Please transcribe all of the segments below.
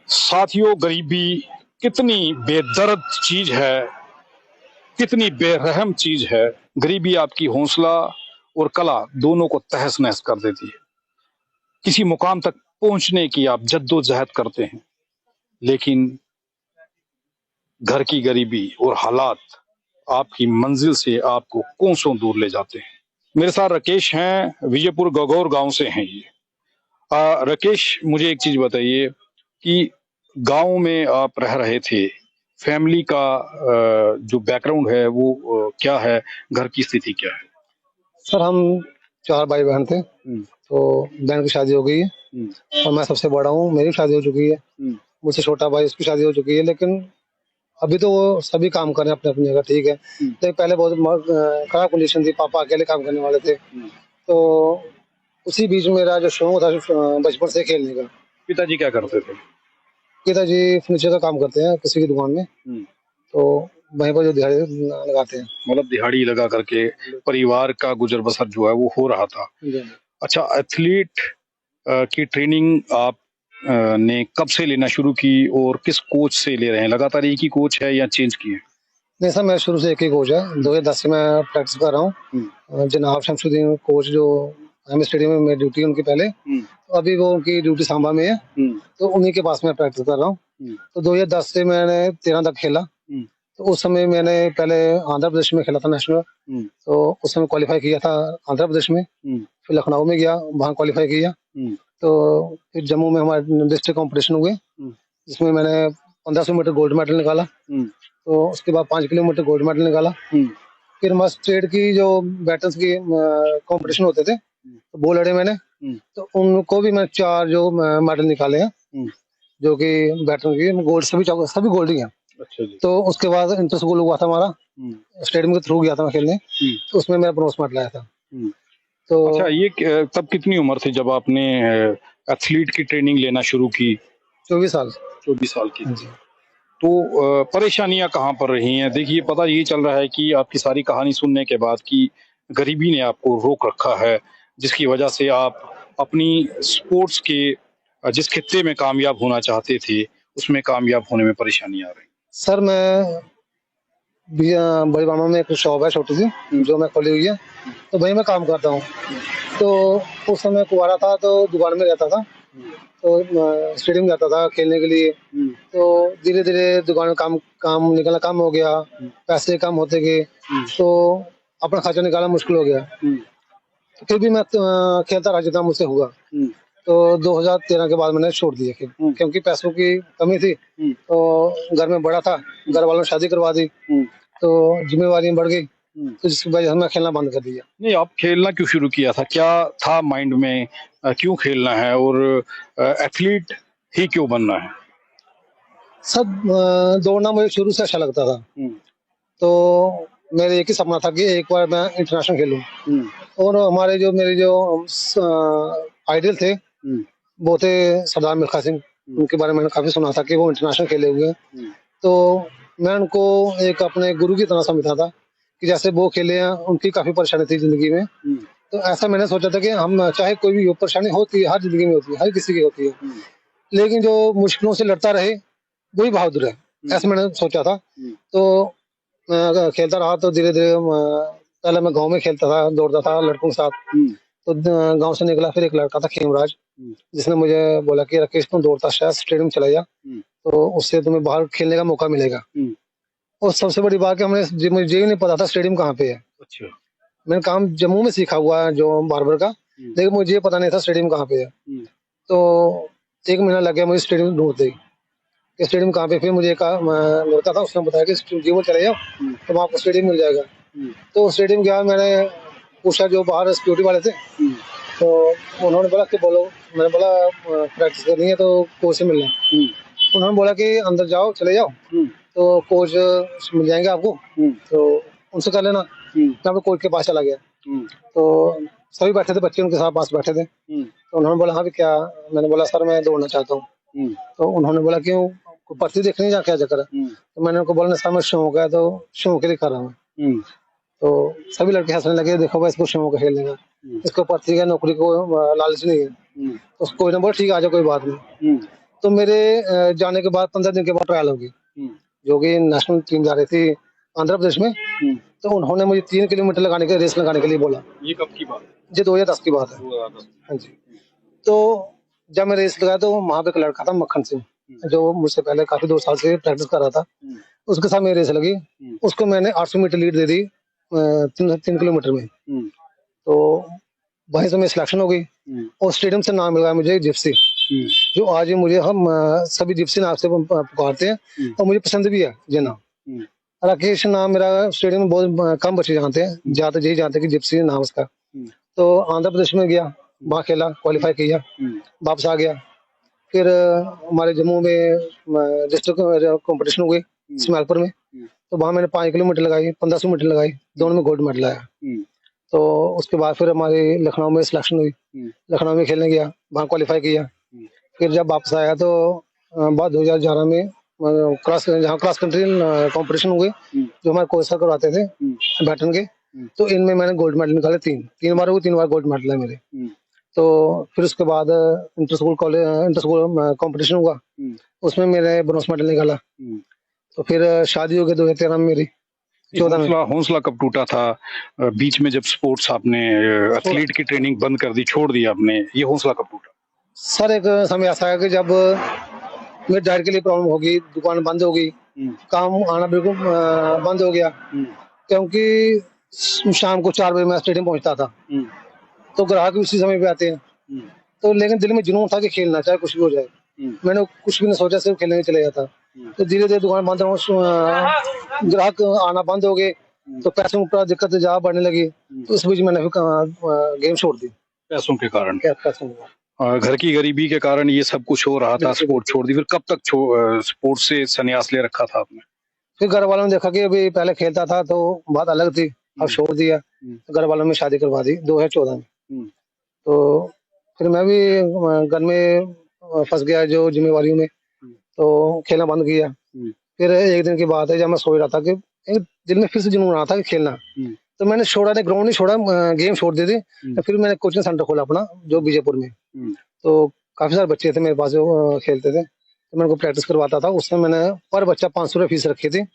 साथियों, गरीबी कितनी बेदर्द चीज है, कितनी बेरहम चीज है। गरीबी आपकी हौसला और कला दोनों को तहस नहस कर देती है। किसी मुकाम तक पहुंचने की आप जद्दोजहद करते हैं, लेकिन घर की गरीबी और हालात आपकी मंजिल से आपको कोसों दूर ले जाते हैं। मेरे साथ राकेश हैं, विजयपुर गगौर गांव से हैं ये। राकेश, मुझे एक चीज बताइए कि गांव में आप रह रहे थे, फैमिली का जो बैकग्राउंड है वो क्या है, घर की स्थिति क्या है? सर हम 4 भाई बहन थे। तो बहन की शादी हो गई है और मैं सबसे बड़ा हूँ, मेरी शादी हो चुकी है। मुझसे छोटा भाई, उसकी शादी हो चुकी है, लेकिन अभी तो वो सभी काम कर रहे हैं अपने अपनी जगह, ठीक है। तो पहले बहुत खराब कंडीशन थी, पापा अकेले काम करने वाले थे। तो उसी बीच मेरा जो शौक था बचपन से खेलने का। पिताजी क्या करते थे? पिताजी फर्नीचर का काम करते हैं किसी की दुकान में। तो वहीं पर जो दिहाड़ी लगाते हैं, मतलब दिहाड़ी लगा करके परिवार का गुजर बसर जो है वो हो रहा था। अच्छा, एथलीट की ट्रेनिंग आप ने कब से लेना शुरू की और किस कोच से ले रहे हैं? लगातार एक ही कोच है या चेंज किए? नहीं सर, मेरा शुरू से एक ही कोच है। 2010 से मैं प्रैक्टिस कर रहा हूँ। जनाब शमसुद्दीन कोच जो एम स्टेडियम में मेरी ड्यूटी उनकी पहले, तो अभी वो उनकी ड्यूटी सांबा में है। तो उन्हीं के पास मैं प्रैक्टिस कर रहा हूँ। तो 2010 से मैंने 13 तक खेला। तो उस समय मैंने पहले आंध्र प्रदेश में खेला था नेशनल। तो उस समय क्वालिफाई किया था आंध्र प्रदेश में। फिर लखनऊ में गया, वहाँ क्वालिफाई किया। तो फिर जम्मू में हमारे डिस्ट्रिक्ट कॉम्पिटिशन हुए, जिसमें मैंने 1500 मीटर गोल्ड मेडल निकाला। तो उसके बाद 5 किलोमीटर गोल्ड मेडल निकाला। फिर मस्ट ट्रेड की जो बैटल्स की कंपटीशन होते थे, तो वो लड़े मैंने। तो उनको भी मैं 4 जो मेडल निकाले हैं, जो कि बैटल की गोल्ड, सभी गोल्ड ही हैं। अच्छा जी। तो उसके बाद इंटर स्कूल हुआ था हमारा, स्टेडियम के थ्रू गया था मैं खेलने। तो उसमें मेरा ब्रॉन्ज मेडल आया था। तो अच्छा, ये तब कितनी उम्र थी जब आपने एथलीट की ट्रेनिंग लेना शुरू की? 24 साल। 24 साल की। तो परेशानियां कहाँ पर रही हैं? देखिए, पता ये चल रहा है कि आपकी सारी कहानी सुनने के बाद कि गरीबी ने आपको रोक रखा है, जिसकी वजह से आप अपनी स्पोर्ट्स के जिस खित्ते में कामयाब होना चाहते थे, उसमें कामयाब होने में परेशानी आ रही। सर मैं बड़ी मामा में एक शॉप है छोटी सी, जो मैं खोली हुई है। तो वहीं मैं काम करता हूँ। तो उस समय कुंवारा था, तो दुकान में रहता था। तो स्टेडियम जाता था खेलने के लिए। तो धीरे धीरे दुकान में काम काम निकलना कम हो गया, पैसे कम होते गए। तो अपना खर्चा निकालना मुश्किल हो गया। तो फिर भी मैं खेलता रहा जितना मुझसे हुआ। तो 2013 के बाद मैंने छोड़ दिया खेल, क्योंकि पैसों की कमी थी। तो घर में बड़ा था, घर वालों ने शादी करवा दी, तो जिम्मेवारियां बढ़ गई। तो जिसकी वजह से मैं खेलना बंद कर दिया। नहीं, आप खेलना क्यों शुरू किया था? क्या था माइंड में, क्यों खेलना है और एथलीट ही क्यों बनना है? सब दौड़ना मुझे शुरू से अच्छा लगता था। तो मेरा एक ही सपना था कि एक बार मैं इंटरनेशनल खेलूं। और हमारे जो मेरे जो आइडल थे, वो थे सरदार मिल्खा सिंह। उनके बारे में मैंने काफी सुना था कि वो इंटरनेशनल खेले हुए हैं। तो मैं उनको एक अपने गुरु की तरह समझता था कि जैसे वो खेले हैं, उनकी काफी परेशानी थी जिंदगी में। तो ऐसा मैंने सोचा था कि हम चाहे कोई भी परेशानी होती है, हर जिंदगी में होती है, हर किसी की होती है, लेकिन जो मुश्किलों से लड़ता रहे वही बहादुर है, ऐसा मैंने सोचा था। तो खेलता रहा। तो धीरे धीरे पहले मैं गांव में खेलता था, दौड़ता था लड़कों के साथ। तो गांव से निकला, फिर एक लड़का था खेमराज, जिसने मुझे बोला कि राकेश तुम दौड़ता शायद स्टेडियम चला जा, तो उससे तुम्हें बाहर खेलने का मौका मिलेगा। और सबसे बड़ी बात कि मुझे ये नहीं पता था स्टेडियम कहाँ पे है। अच्छा। मैंने काम जम्मू में सीखा हुआ है जो बार्बर का, लेकिन मुझे ये पता नहीं था स्टेडियम कहाँ पे है। तो 1 महीना लग गया मुझे स्टेडियम ढूंढते कि स्टेडियम कहाँ पे। फिर मुझे एक लड़का था, उसने बताया कि जीवन चले जाओ तो वहाँ आपको स्टेडियम मिल जाएगा। तो स्टेडियम गया, मैंने पूछा जो बाहर सिक्योरिटी वाले थे, तो उन्होंने बोला कि बोलो। मैंने बोला प्रैक्टिस करनी है तो कोच से मिलना। उन्होंने बोला कि अंदर जाओ, चले जाओ, तो कोच मिल जाएंगे आपको, तो उनसे कर लेना। मैं कोच के पास चला गया। तो सभी बैठे थे, बच्चे उनके साथ पास बैठे थे। तो उन्होंने बोला हाँ भी क्या? मैंने बोला सर मैं दौड़ना चाहता हूँ। तो उन्होंने बोला क्यों, भर्ती देखने जा, क्या चक्कर है? तो मैंने उनको बोला सर मैं शौक है, तो शौक के लिए कर रहा हूँ। तो सभी लड़के हंसने लगे, देखो भाई इसको शौक है खेलने का, इसको भर्ती का नौकरी को लालच नहीं है। तो कोई ना बोला ठीक है आ जाओ, कोई बात नहीं। तो मेरे जाने के बाद 15 दिन के बाद ट्रायल होगी, जो कि नेशनल टीम जा रही थी आंध्र प्रदेश में। तो उन्होंने मुझे 3 किलोमीटर लगाने के रेस लगाने के लिए बोला। ये कब की बात है? ये 2010 की बात है। 2010। हाँ जी। तो जब मैं रेस लगाया तो वहाँ पे एक लड़का था मक्खन सिंह, जो मुझसे पहले काफी 2 साल से प्रैक्टिस कर रहा था। उसके साथ मेरी रेस लगी, उसको मैंने 800 मीटर लीड दे दी 3 किलोमीटर में। तो वहीं से मेरी सिलेक्शन हो गई और स्टेडियम से नाम मिल गया मुझे जिप्सी, जो आज ही मुझे हम सभी जिप्सी नाम से पुकारते हैं और मुझे पसंद भी है ये नाम। राकेश नाम मेरा स्टेडियम में बहुत कम बच्चे जानते हैं, ज्यादा यही जानते हैं कि जिप्सी नाम उसका। तो आंध्र प्रदेश में गया, वहाँ खेला, क्वालिफाई किया, वापस आ गया। फिर हमारे जम्मू में डिस्ट्रिक्ट कंपटीशन हुए स्मैलपुर में, तो वहाँ मैंने 5 किलोमीटर लगाई, 1500 मीटर लगाई, दोनों में गोल्ड मेडल आया। तो उसके बाद फिर हमारे लखनऊ में सिलेक्शन हुई, लखनऊ में खेलने गया, वहाँ क्वालिफाई किया। फिर जब वापस आया तो बाद 2011 में जहाँ क्रॉस कंट्री कंपटीशन हुए, जो हमारे कोच सर करवाते थे बैटन के, तो इनमें मैंने गोल्ड मेडल निकाले, तीन बार हुए, 3 बार गोल्ड मेडल है मेरे। तो फिर उसके बाद इंटर स्कूल कंपटीशन हुआ, उसमें मैंने ब्रोंज मेडल निकाला। तो फिर शादी हो गई 2013 में मेरी, 14 में। हौसला कब टूटा था? बीच में जब स्पोर्ट्स आपने एथलीट की ट्रेनिंग बंद कर दी, छोड़ दिया आपने, ये हौसला कब टूटा? सर एक समय ऐसा है कि जब मेरे डाइट के लिए प्रॉब्लम होगी, दुकान बंद हो गई, काम आना बिल्कुल बंद हो गया, क्योंकि शाम को 4 बजे मैं स्टेडियम पहुंचता था, तो ग्राहक भी उसी समय पे आते हैं। तो लेकिन दिल में जुनून था कि खेलना, चाहे कुछ भी हो जाए। मैंने कुछ भी नहीं सोचा, सिर्फ खेलने में चले जाता। तो धीरे धीरे दुकान बंद हो, ग्राहक आना बंद हो गए, तो पैसों पर दिक्कत जहाँ बढ़ने लगी, तो इस बीच मैंने गेम छोड़ दी। पैसों के कारण? पैसों घर की गरीबी के कारण ये सब कुछ हो रहा था, स्पोर्ट छोड़ दी। फिर कब तक स्पोर्ट से संन्यास ले रखा था आपने? फिर घर वालों ने देखा कि अभी पहले खेलता था तो बात अलग थी, अब छोड़ दिया, तो घर वालों ने शादी करवा दी 2014 में। तो फिर मैं भी घर में फंस गया जो जिम्मेवारियों में, तो खेलना बंद किया। फिर एक दिन की बात है, जब मैं सो रहा था कि दिल में फिर से जुनून रहा था कि खेलना, तो मैंने छोड़ा नहीं, ग्राउंड नहीं छोड़ा, गेम छोड़ दी थी। तो फिर मैंने कोचिंग सेंटर खोला अपना, जो बीजेपुर में। तो काफी सारे बच्चे थे मेरे पास जो खेलते थे, तो मैं उनको प्रैक्टिस करवाता था। उसमें मैंने पर बच्चा 500 रुपये फीस रखी थी,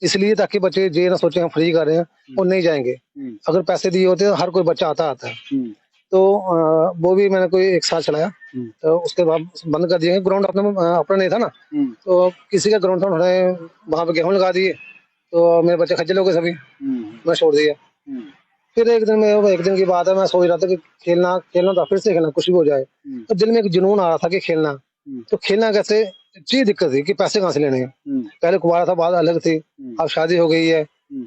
इसलिए ताकि बच्चे ये ना सोचे हम फ्री कर रहे हैं और नहीं जाएंगे। अगर पैसे दिए होते तो हर कोई बच्चा आता है। तो वो भी मैंने कोई 1 साल चलाया, तो उसके बाद बंद कर दिए। ग्राउंड अपना नहीं था ना, तो किसी का ग्राउंड था, उन्होंने वहां पे गेहूं लगा दिए, तो मेरे बच्चे खज्जल हो गए सभी, मैं छोड़ दिया। फिर एक दिन की बात है, मैं सोच रहा था कि खेलना था, फिर से खेलना, कुछ भी हो जाए। तो दिल में एक जुनून आ रहा था कि खेलना, तो खेलना कैसे, ये दिक्कत थी कि पैसे कहाँ से लेने हैं। पहले कुमारा था, बात अलग थी, अब शादी हो गई है,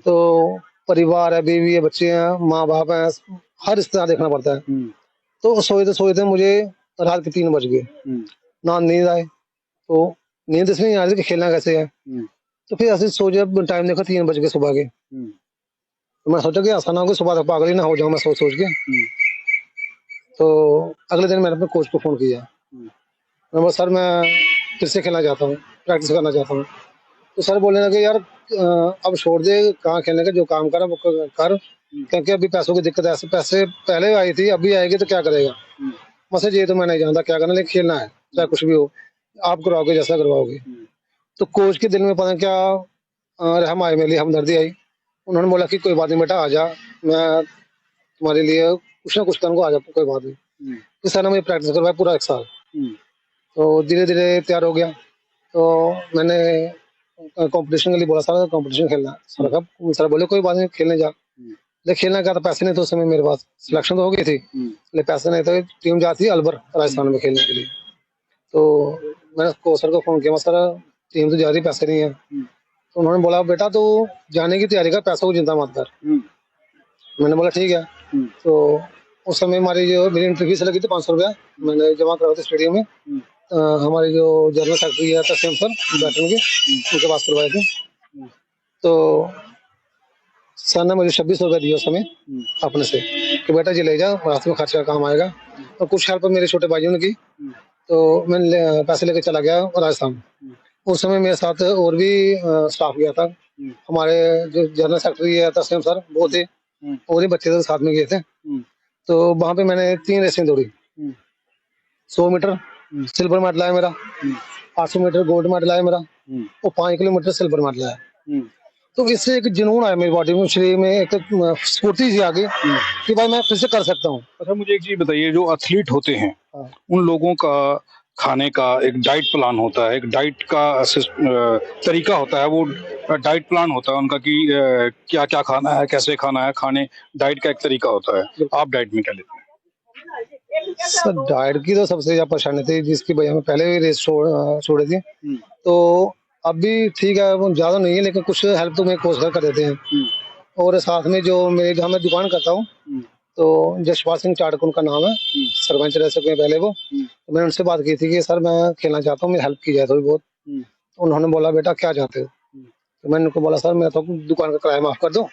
तो परिवार है, बीवी है, बच्चे हैं, माँ बाप है, हर रिश्तेदार देखना पड़ता है। तो सोचते मुझे रात के 3 बज गए, ना नींद आए, तो नींद इसमें नहीं आ रही कि खेलना कैसे है। तो फिर ऐसे सोचा, टाइम देखा 3 बज गए सुबह के, तो मैं सोचा कि ऐसा ना हो कि सुबह तक पागल ही ना हो जाऊं मैं सोच के। तो अगले दिन मैंने अपने कोच को फोन किया, मैं बोला सर मैं फिर से खेलना चाहता हूँ, प्रैक्टिस करना चाहता हूँ। तो सर बोलने लगे यार अब छोड़ दे, कहाँ खेलने का, जो काम कर वो कर, क्योंकि अभी पैसों की दिक्कत है, ऐसे पैसे पहले आई थी, अभी आएगी तो क्या करेगा। मैसेज ये तो मैं नहीं जानता क्या करना, लेकिन खेलना है, चाहे कुछ भी हो, आप करवाओगे जैसा करवाओगे। तो कोच के दिल में पता क्या रहम आई, मेरे लिए हमदर्दी आई। उन्होंने बोला कि कोई बात नहीं बेटा, आ जा, मैं तुम्हारे लिए कुछ ना कुछ करूँगा, आ जा, कोई बात नहीं। तो सर ने मुझे प्रैक्टिस करवाया पूरा 1 साल। तो धीरे धीरे तैयार हो गया। तो मैंने कंपटीशन के लिए बोला, सर कंपटीशन खेलना है। सर बोले कोई बात नहीं, खेलने जा। लेकिन खेलना क्या था, पैसे नहीं थे उस समय मेरे पास, सिलेक्शन तो हो गई थी लेकिन पैसे नहीं थे। टीम जाती अलवर राजस्थान में खेलने के लिए। तो मैंने कोच सर को फोन किया, सर टीम तो जा रही, पैसे नहीं है। तो उन्होंने बोला बेटा तो जाने की तैयारी कर, पैसों की चिंता मत कर। मैंने बोला ठीक है। तो उस समय मेरी एंट्री फीस लगी थी 500 रुपया, मैंने जमा करवाया था स्टेडियम में। हमारे जो जनरल सेक्रेटरी है तस्लीम सर बैटन के, उनके पास करवाए थे। तो सर ने मुझे 2600 रुपये दिए उस समय अपने से, कि बेटा जी ले जा, रास्ते में खर्च का काम आएगा। और कुछ हेल्प मेरे छोटे भाइयों ने की, तो मैंने पैसे लेके चला गया राजस्थान। उस समय मेरे साथ और भी स्टाफ गया था, हमारे जो जनरल सेक्रेटरी है तस्लीम सर वो थे, और ही बच्चे थे साथ में गए थे। तो वहां पे मैंने 3 रेसें दौड़ी, 100 मीटर, सिल्वर मेडल है मेरा, 800 मीटर गोल्ड मेडल है मेरा, और 5 किलोमीटर सिल्वर मेडल है। तो इससे एक जुनून आया मेरी बॉडी में, शरीर में एक स्फूर्ति सी आ गई कि भाई मैं फिर से कर सकता हूँ। अच्छा, मुझे एक चीज बताइए, जो एथलीट होते हैं हाँ। उन लोगों का खाने का एक डाइट प्लान होता है, एक डाइट का तरीका होता है, वो डाइट प्लान होता है उनका कि क्या क्या खाना है, कैसे खाना है, खाने डाइट का एक तरीका होता है। आप डाइट में क्या लेते हैं? सर डाइट की तो सबसे ज्यादा परेशानी थी, जिसकी वजह में पहले भी रेस छोड़े थे। तो अब भी ठीक है, वो ज्यादा नहीं है, लेकिन कुछ हेल्प तो मैं कोशिश कर देते हैं। और साथ में जो मेरे जहाँ मैं दुकान करता हूँ, तो जसपाल सिंह चाड़क उनका नाम है, सरपंच रह सके पहले वो। तो मैंने उनसे बात की थी कि सर मैं खेलना चाहता हूँ, मेरी हेल्प की जाए थोड़ी बहुत। तो उन्होंने बोला बेटा क्या चाहते हो? तो मैंने उनको बोला सर मैं तो दुकान का किराया माफ कर दो,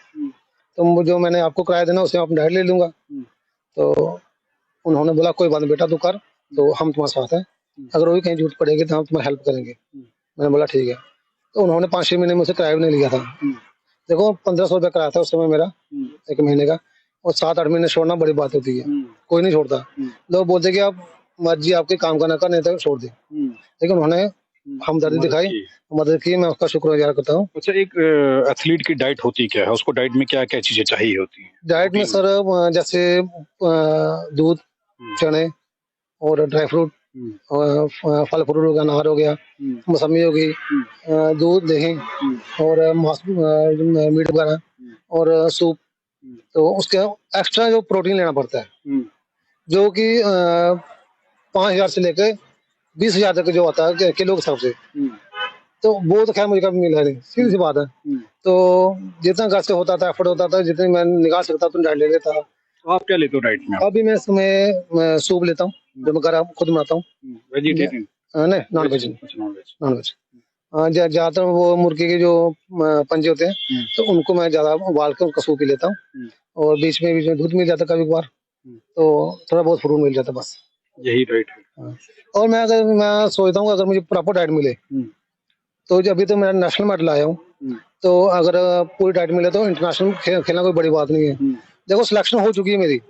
तो जो मैंने आपको किराया देना उससे आप डाइट ले लूंगा। तो उन्होंने बोला कोई बात नहीं बेटा, तू कर, तो हम तुम्हारे साथ हैं, अगर वही कहीं जरूरत पड़ेगी तो हम तुम्हें हेल्प करेंगे। मैंने बोला ठीक है। तो उन्होंने 5-6 महीने मुझसे किराया भी नहीं लिया था। देखो 1500 रुपया किराया था उस समय मेरा, एक महीने का, और 7-8 महीने छोड़ना बड़ी बात होती है, कोई नहीं छोड़ता। लोग बोलते कि आप मर्जी आपके काम का ना कर, नहीं तो छोड़ दे, लेकिन उन्होंने हमदर्दी दिखाई, मदद की, मैं उसका शुक्रगुजार करता हूँ। अच्छा, एक एथलीट की डाइट होती क्या है? उसको डाइट में क्या क्या चीजें चाहिए होती हैं? डाइट में सर जैसे दूध, चने और ड्राई फ्रूट, फल फ्रूट का अनार हो गया, मौसमी हो गई, दूध, दही और मीट वगैरह और सूप। तो उसके एक्स्ट्रा जो प्रोटीन लेना पड़ता है, जो कि 5,000 से लेकर 20,000 तक जो आता है किलो के हिसाब से। तो वो तो खैर मुझे कभी मिला नहीं, सीधी सी बात है। तो जितना घर से होता था, एफर्ट होता था, जितनी मैं निकाल सकता तो डाइट ले लेता। आप क्या लेते हो डाइट में? अभी मैं इसमें सूप लेता हूँ, जो मैं घर खुद बनाता हूँ। वेजिटेरियन? नहीं, नॉन वेज। नॉन वेज ज्यादातर वो मुर्गे के जो पंजे होते हैं, तो उनको मैं ज्यादा उबाल के उनका सूप ही लेता हूँ, और बीच में दूध मिल जाता कभी कभार, तो थोड़ा बहुत फ्रूट मिल जाता, बस यही डाइट है। हाँ। और मैं सोचता हूँ अगर मुझे प्रॉपर डाइट मिले, तो जो अभी तो मेरा नेशनल मेडल आया हूँ, तो अगर पूरी डाइट मिले तो इंटरनेशनल खेलना कोई बड़ी बात नहीं है। देखो सिलेक्शन हो चुकी है मेरी,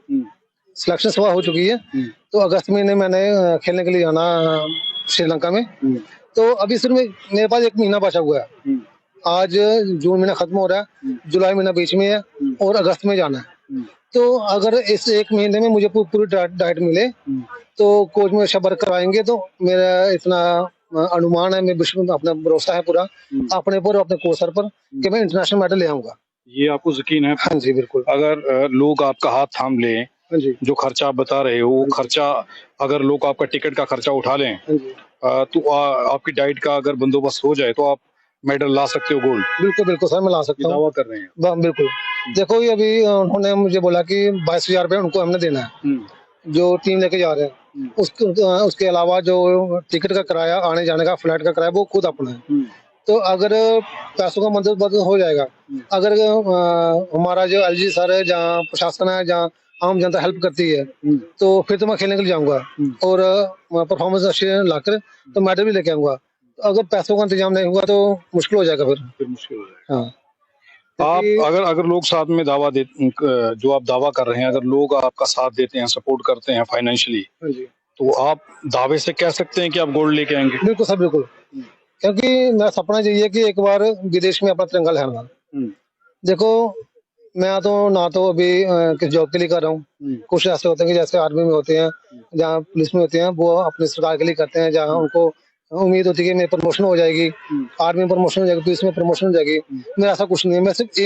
सिलेक्शन सुबह हो चुकी है, तो अगस्त महीने मैंने खेलने के लिए जाना श्रीलंका में। तो अभी सिर्फ मेरे पास 1 महीना बचा हुआ है। आज जून महीना खत्म हो रहा है, जुलाई महीना बीच में है, और अगस्त में जाना है। तो अगर इस 1 महीने में मुझे पूरी डाइट मिले, तो कोच में शबर कराएंगे, तो मेरा इतना अनुमान है, मैं अपना भरोसा है पूरा अपने पर, अपने कोच सर पर, कि मैं इंटरनेशनल मेडल ले आऊंगा। ये आपको यकीन है? हाँ जी बिल्कुल। अगर लोग आपका हाथ थाम लें, हाँ जी, जो खर्चा आप बता रहे हो, वो खर्चा अगर लोग आपका टिकट का खर्चा उठा लें, हाँ जी, तो आपकी डाइट का अगर बंदोबस्त हो जाए, तो आप मेडल ला सकते हो, गोल्ड। बिल्कुल बिल्कुल सर, मैं ला सकता हूँ। दावा कर रहे हैं? बिल्कुल। देखो ये अभी उन्होंने मुझे बोला कि 22,000 रुपये उनको हमने देना है, जो टीम लेके जा रहे हैं। उसके अलावा जो टिकट का किराया, आने जाने का, फ्लाइट का किराया, वो खुद अपना है। तो अगर पैसों का बंदोबस्त हो जाएगा, अगर हमारा जो एलजी सर है, जहाँ प्रशासन है, जहाँ आम जनता हेल्प करती है, तो फिर तो मैं खेलने के लिए जाऊंगा, और परफॉर्मेंस अच्छी लाकर तो मेडल भी लेके आऊंगा। तो अगर पैसों का इंतजाम नहीं हुआ तो मुश्किल हो जाएगा, फिर मुश्किल हो जाएगा। हाँ। आप अगर लोग साथ में दावा दे, जो आप दावा कर रहे हैं, अगर लोग आपका साथ देते हैं, सपोर्ट करते हैं फाइनेंशियली, तो आप दावे से कह सकते हैं कि आप गोल्ड लेके आएंगे? बिल्कुल सर, बिल्कुल। क्योंकि मेरा सपना यही है कि एक बार विदेश में अपना तिरंगा लहराना। देखो मैं तो ना तो अभी किस जॉब के लिए कर रहा हूँ, कुछ ऐसे होते हैं कि जैसे आर्मी में होते हैं, जहाँ पुलिस में होते हैं, वो अपनी सरकार के लिए करते हैं, जहाँ उनको उम्मीद होती है कि मेरी प्रमोशन हो जाएगी, आर्मी में प्रमोशन हो जाएगी, पुलिस में प्रमोशन हो जाएगी। मेरा ऐसा कुछ नहीं है, मैं सिर्फ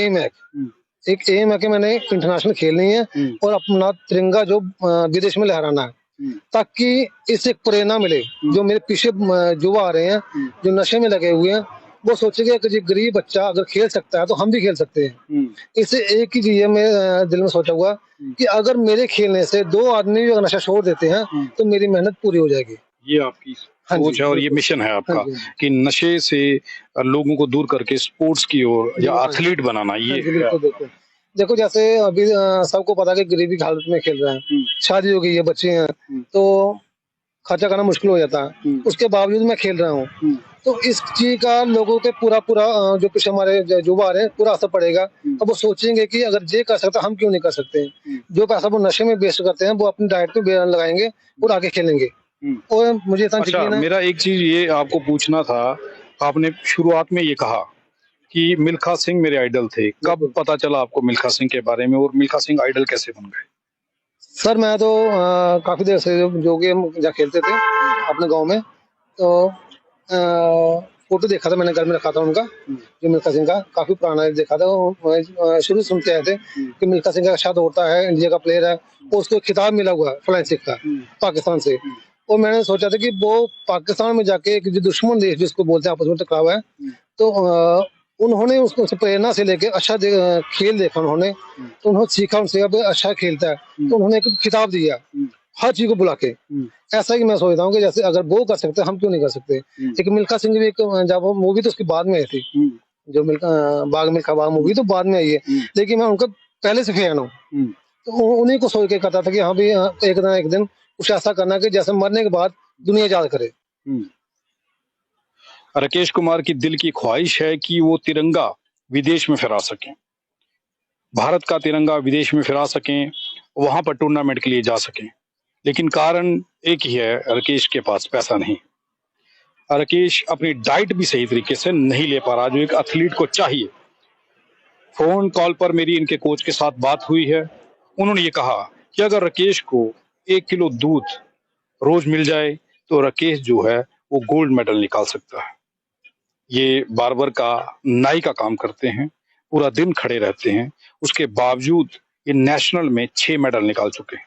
एक एम है कि मैंने इंटरनेशनल खेलनी है, और अपना तिरंगा जो विदेश में लहराना है, ताकि इससे एक प्रेरणा मिले। जो मेरे पीछे युवा आ रहे हैं, जो नशे में लगे हुए हैं, वो सोचेंगे कि गरीब बच्चा अगर खेल सकता है तो हम भी खेल सकते हैं। इससे एक ही चीज है मेरे दिल में सोचा हुआ कि अगर मेरे खेलने से 2 आदमी भी अगर नशा छोड़ देते हैं, तो मेरी मेहनत पूरी हो जाएगी। ये आपकी सोच है और ये मिशन है आपका, कि नशे से लोगों को दूर करके स्पोर्ट्स की ओर या एथलीट बनाना। ये बिल्कुल। देखो जैसे अभी सबको पता है कि गरीबी की हालत में खेल रहे हैं, शादी हो गई है, बच्चे हैं, तो खर्चा करना मुश्किल हो जाता है, उसके बावजूद मैं खेल रहा हूँ। तो इस चीज का लोगों पे पूरा जो पीछे हमारे युवा आ रहे हैं, पूरा असर पड़ेगा। अब वो सोचेंगे कि अगर ये कर सकता हम क्यों नहीं कर सकते। जो पैसा वो नशे में वेस्ट करते हैं, वो अपनी डाइट पे लगाएंगे और आगे खेलेंगे। और मुझे इतना अच्छा, यकीन है। मेरा एक चीज ये आपको पूछना था, आपने शुरुआत में ये कहा कि मिल्खा सिंह मेरे आइडल थे, कब पता चला आपको मिल्खा सिंह के बारे में, और मिल्खा सिंह आइडल कैसे बन गए? सर मैं तो काफी देर से जो गेम जहाँ खेलते थे अपने गांव में, तो फोटो देखा था मैंने, घर में रखा था उनका, जो मिल्खा सिंह का काफी पुराना देखा था। शुरू से सुनते आए थे कि मिल्खा सिंह का अच्छा दौड़ता है, इंडिया का प्लेयर है, और उसको खिताब मिला हुआ है फ्लाइंग सिख का पाकिस्तान से। और मैंने सोचा था कि वो पाकिस्तान में जाके एक जो दुश्मन देश जिसको बोलते हैं आपस में टकराव है, तो उन्होंने उसको उस प्रेरणा से लेके अच्छा खेल देखा उन्होंने, तो उन्होंने सीखा उनसे, अब अच्छा खेलता है, तो उन्होंने एक खिताब दिया हर चीज को बुला के। ऐसा ही मैं सोचता हूँ कि जैसे अगर वो कर सकते हैं, हम क्यों नहीं कर सकते। एक मिल्खा सिंह भी एक, जब वो मूवी तो उसकी बाद में आई थी, जो मिल्खा बाग मूवी तो बाद में आई है, लेकिन मैं उनका पहले से फैन हूँ। तो उन्हीं को सोच के करता था कि हाँ भी एक दिन कुछ ऐसा करना कि जैसे मरने के बाद दुनिया याद करे। राकेश कुमार की दिल की ख्वाहिश है कि वो तिरंगा विदेश में फहरा सकें, भारत का तिरंगा विदेश में फहरा सकें, वहां पर टूर्नामेंट के लिए जा सकें, लेकिन कारण एक ही है, राकेश के पास पैसा नहीं। राकेश अपनी डाइट भी सही तरीके से नहीं ले पा रहा, जो एक एथलीट को चाहिए। फोन कॉल पर मेरी इनके कोच के साथ बात हुई है, उन्होंने ये कहा कि अगर राकेश को 1 किलो दूध रोज मिल जाए तो राकेश जो है वो गोल्ड मेडल निकाल सकता है। ये बार्बर का नाई का काम करते हैं, पूरा दिन खड़े रहते हैं, उसके बावजूद ये नेशनल में 6 मेडल निकाल चुके हैं।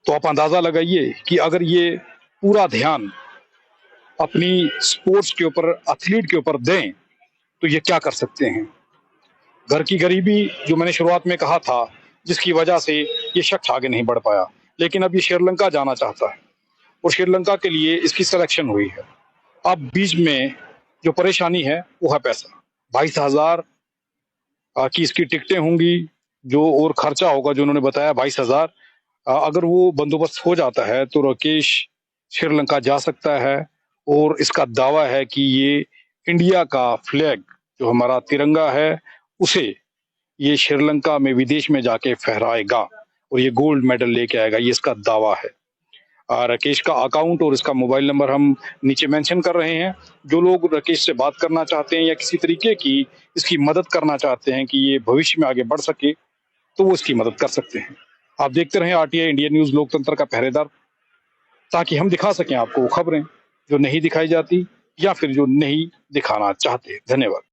तो आप अंदाजा लगाइए कि अगर ये पूरा ध्यान अपनी स्पोर्ट्स के ऊपर, एथलीट के ऊपर दें तो ये क्या कर सकते हैं। घर की गरीबी, जो मैंने शुरुआत में कहा था, जिसकी वजह से ये शख्स आगे नहीं बढ़ पाया, लेकिन अब ये श्रीलंका जाना चाहता है और श्रीलंका के लिए इसकी सिलेक्शन हुई है। अब बीच में जो परेशानी है वो है पैसा। 22,000 की इसकी टिकटें होंगी, जो और खर्चा होगा जो उन्होंने बताया 22,000। अगर वो बंदोबस्त हो जाता है तो राकेश श्रीलंका जा सकता है, और इसका दावा है कि ये इंडिया का फ्लैग, जो हमारा तिरंगा है, उसे ये श्रीलंका में विदेश में जाके फहराएगा और ये गोल्ड मेडल लेके आएगा, ये इसका दावा है। राकेश का अकाउंट और इसका मोबाइल नंबर हम नीचे मेंशन कर रहे हैं। जो लोग राकेश से बात करना चाहते हैं या किसी तरीके की इसकी मदद करना चाहते हैं कि ये भविष्य में आगे बढ़ सके, तो वो इसकी मदद कर सकते हैं। आप देखते रहें आरटीआई इंडिया न्यूज, लोकतंत्र का पहरेदार, ताकि हम दिखा सकें आपको वो खबरें जो नहीं दिखाई जाती या फिर जो नहीं दिखाना चाहते। धन्यवाद।